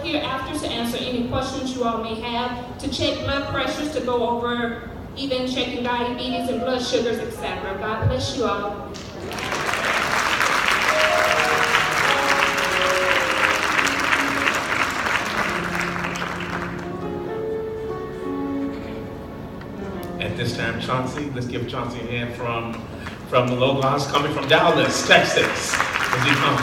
we're here after to answer any questions you all may have, to check blood pressures, to go over even checking diabetes and blood sugars, etc. God bless you all. At this time, Chauncey, let's give Chauncey a hand from the Logos, coming from Dallas, Texas, as he comes.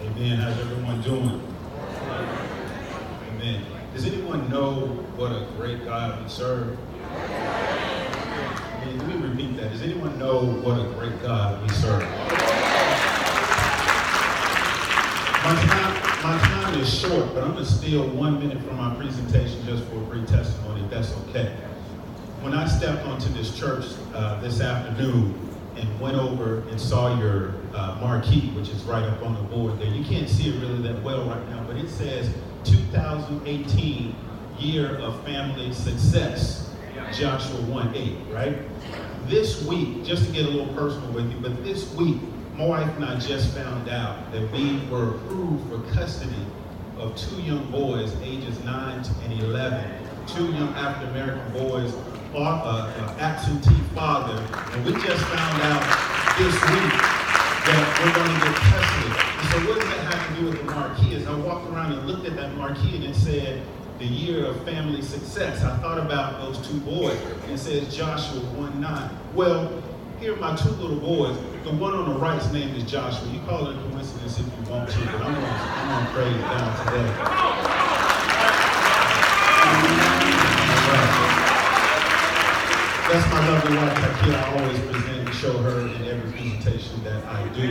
Amen. How's everyone doing? Amen. Does anyone know what a great God we serve? Amen. Let me repeat that. Does anyone know what a great God we serve? My time is short, but I'm going to steal 1 minute from my presentation just for a brief testimony, if that's okay. When I stepped onto this church this afternoon and went over and saw your marquee, which is right up on the board there, you can't see it really that well right now, but it says 2018 Year of Family Success, Joshua 1:8, right? This week, just to get a little personal with you, but this week, my wife and I just found out that we were approved for custody of 2 young boys, ages 9 and 11, 2 young African-American boys, absentee father, and we just found out this week that we're going to get custody. And so what does that have to do with the marquee? As I walked around and looked at that marquee and it said, the Year of Family Success, I thought about those 2 boys, and it says Joshua 1:9. Well, here are my 2 little boys. The one on the right's name is Joshua. You call it a coincidence if you want to, but I'm gonna praise God today. That's my lovely wife, Takia. I always present and show her in every presentation that I do.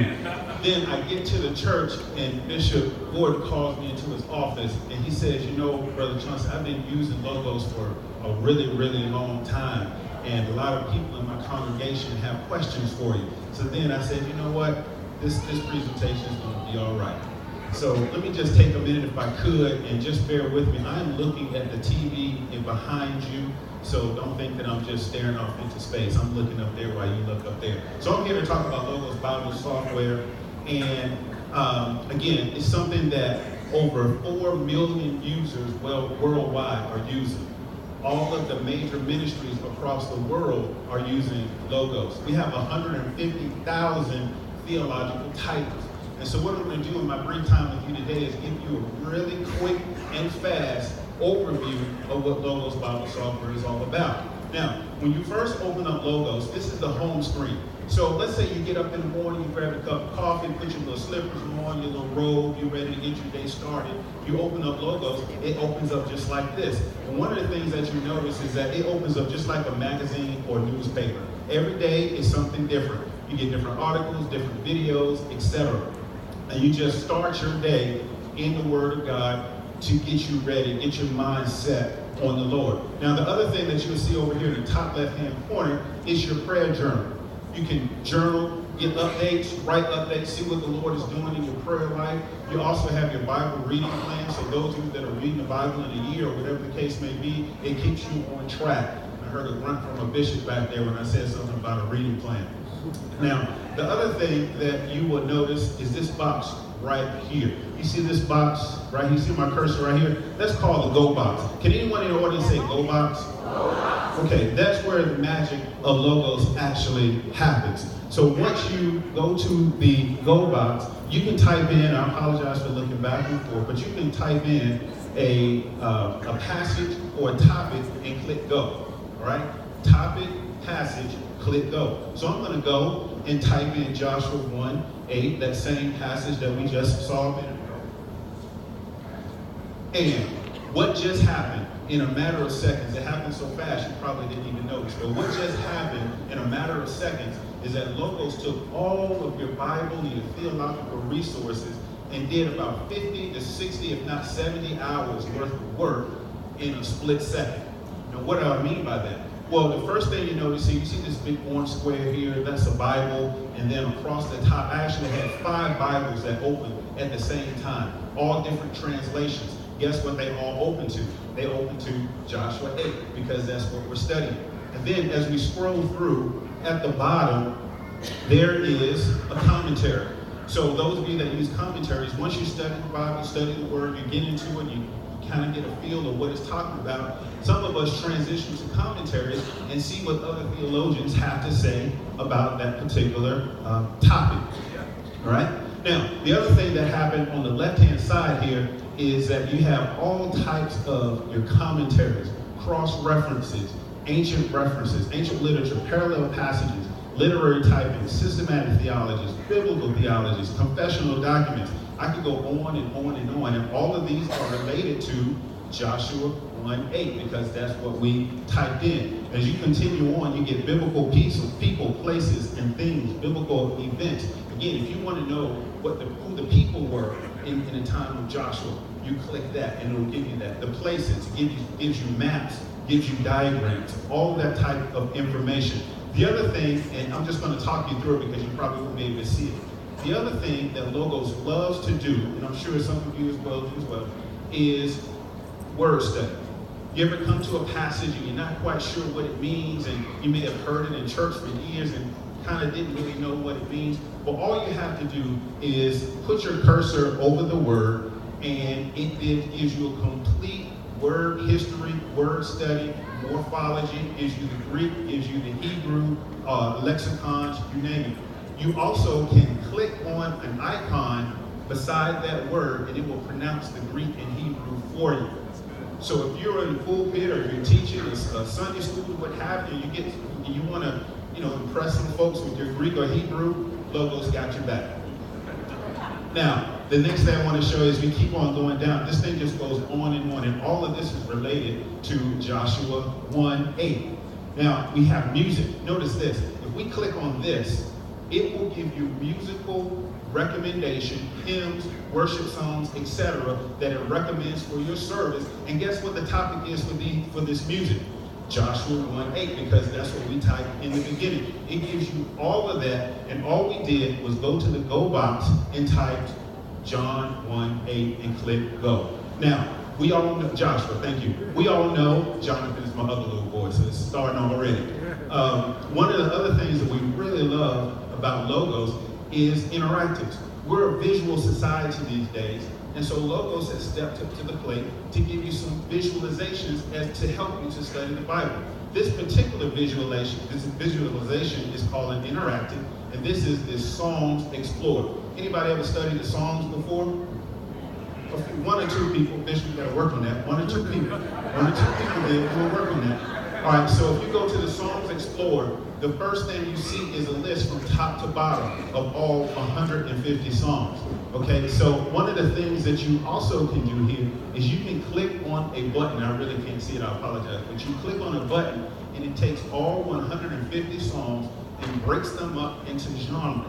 Then I get to the church and Bishop Gordon calls me into his office and he says, you know, Brother Chauncey, I've been using logos for a really, really long time. And a lot of people in my congregation have questions for you. So then I said, you know what? This presentation is going to be all right. So let me just take a minute if I could and just bear with me. I am looking at the TV and behind you, so don't think that I'm just staring off into space. I'm looking up there while you look up there. So I'm here to talk about Logos Bible software. And again, it's something that over 4 million users worldwide are using. All of the major ministries across the world are using logos. We have 150,000 theological titles. And so what I'm going to do in my brief time with you today is give you a really quick and fast overview of what Logos Bible software is all about. Now, when you first open up Logos, this is the home screen. So let's say you get up in the morning, you grab a cup of coffee, put your little slippers on, your little robe, you're ready to get your day started. You open up Logos, it opens up just like this. And one of the things that you notice is that it opens up just like a magazine or newspaper. Every day is something different. You get different articles, different videos, etc. And you just start your day in the Word of God to get you ready, get your mind set on the Lord. Now, the other thing that you'll see over here in the top left-hand corner is your prayer journal. You can journal, get updates, write updates, see what the Lord is doing in your prayer life. You also have your Bible reading plan, so those of you that are reading the Bible in a year or whatever the case may be, it keeps you on track. I heard a grunt from a bishop back there when I said something about a reading plan. Now, the other thing that you will notice is this box right here. You see this box right here? You see my cursor right here? That's called the Go box. Can anyone in the audience say Go box? Go box. Okay, that's where the magic of Logos actually happens. So once you go to the Go box, you can type in, I apologize for looking back and forth, but you can type in a passage or a topic and click Go, all right? Topic, passage, click Go. So I'm going to go and type in Joshua 1:8, that same passage that we just saw a minute ago. And what just happened in a matter of seconds, it happened so fast you probably didn't even notice, but what just happened in a matter of seconds is that Logos took all of your Bible and your theological resources and did about 50 to 60, if not 70 hours worth of work in a split second. Now, what do I mean by that? Well, the first thing you notice here, you see this big orange square here, that's a Bible, and then across the top, I actually had 5 Bibles that opened at the same time, all different translations. Guess what they all open to? They open to Joshua 8, because that's what we're studying. And then as we scroll through, at the bottom, there is a commentary. So those of you that use commentaries, once you study the Bible, study the Word, you get into it, you kind of get a feel of what it's talking about. Some of us transition to commentaries and see what other theologians have to say about that particular topic. All right? Now, the other thing that happened on the left-hand side here is that you have all types of your commentaries, cross-references, ancient references, ancient literature, parallel passages, literary typing, systematic theologies, biblical theologies, confessional documents. I could go on and on and on, and all of these are related to Joshua 1:8 because that's what we typed in. As you continue on, you get biblical people, places, and things, biblical events. Again, if you want to know who the people were in the time of Joshua, you click that and it'll give you that. The places, gives you maps, gives you diagrams, all that type of information. The other thing, and I'm just going to talk you through it because you probably won't be able to see it. The other thing that Logos loves to do, and I'm sure some of you as well do as well, is word study. You ever come to a passage and you're not quite sure what it means, and you may have heard it in church for years and kind of didn't really know what it means? Well, all you have to do is put your cursor over the word, and it gives you a complete word history, word study, morphology, gives you the Greek, gives you the Hebrew, lexicons, you name it. You also can click on an icon beside that word, and it will pronounce the Greek and Hebrew for you. So if you're in the pulpit or you're teaching a Sunday school or what have you, you want to impress some folks with your Greek or Hebrew, Logos got your back. Now, the next thing I want to show is we keep on going down. This thing just goes on, and all of this is related to Joshua 1:8. Now, we have music. Notice this. If we click on this, it will give you musical recommendation, hymns, worship songs, etc., that it recommends for your service. And guess what the topic is for this music? Joshua 1:8, because that's what we typed in the beginning. It gives you all of that, and all we did was go to the go box and typed John 1:8 and click go. Now, we all know, Joshua, thank you. We all know, Jonathan is my other little boy, so it's starting already. One of the other things that we really love about Logos is interactives. We're a visual society these days, and so Logos has stepped up to the plate to give you some visualizations to help you to study the Bible. This particular visualization is called an interactive, and this is the Psalms Explored. Anybody ever studied the Psalms before? One or two people. Bishop, you got to work on that. One or two people did. We'll work on that. All right, so if you go to the Psalms Explored, the first thing you see is a list from top to bottom of all 150 Psalms. Okay, so one of the things that you also can do here is you can click on a button. I really can't see it, I apologize. But you click on a button, and it takes all 150 Psalms and breaks them up into genre.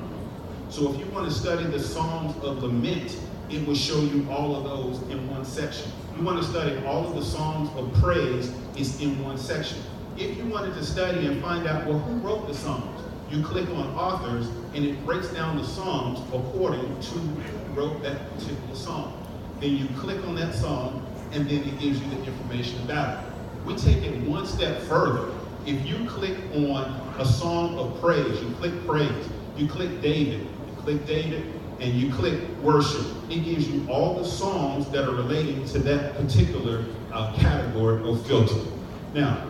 So if you want to study the Psalms of Lament, it will show you all of those in one section. You want to study all of the Psalms of Praise, it's in one section. If you wanted to study and find out, well, who wrote the Psalms? You click on authors, and it breaks down the Psalms according to who wrote that particular psalm. Then you click on that psalm, and then it gives you the information about it. We take it one step further. If you click on a song of praise, you click praise, you click David, and you click worship, it gives you all the songs that are relating to that particular category of filter. Now,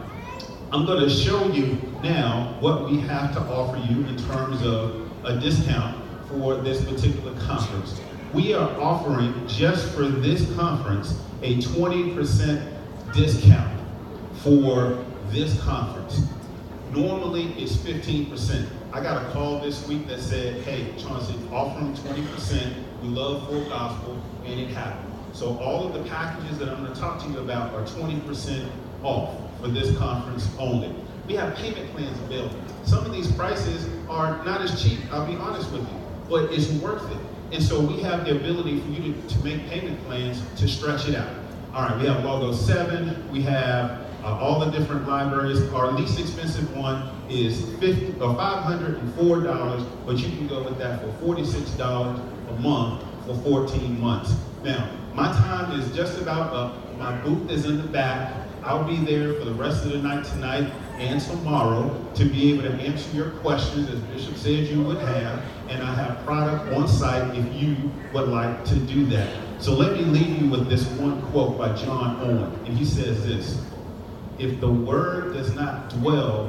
I'm going to show you now what we have to offer you in terms of a discount for this particular conference. We are offering, just for this conference, a 20% discount for this conference. Normally, it's 15%. I got a call this week that said, hey, Chauncey, offer them 20%. We love full gospel, and it happened. So all of the packages that I'm going to talk to you about are 20% off for this conference only. We have payment plans available. Some of these prices are not as cheap, I'll be honest with you, but it's worth it. And so we have the ability for you to make payment plans to stretch it out. All right, we have Logos 7, we have all the different libraries. Our least expensive one is $504, but you can go with that for $46 a month for 14 months. Now, my time is just about up. My booth is in the back. I'll be there for the rest of the night tonight. and tomorrow to be able to answer your questions as Bishop said you would have, and I have product on site if you would like to do that. So let me leave you with this one quote by John Owen, and he says this: "If the word does not dwell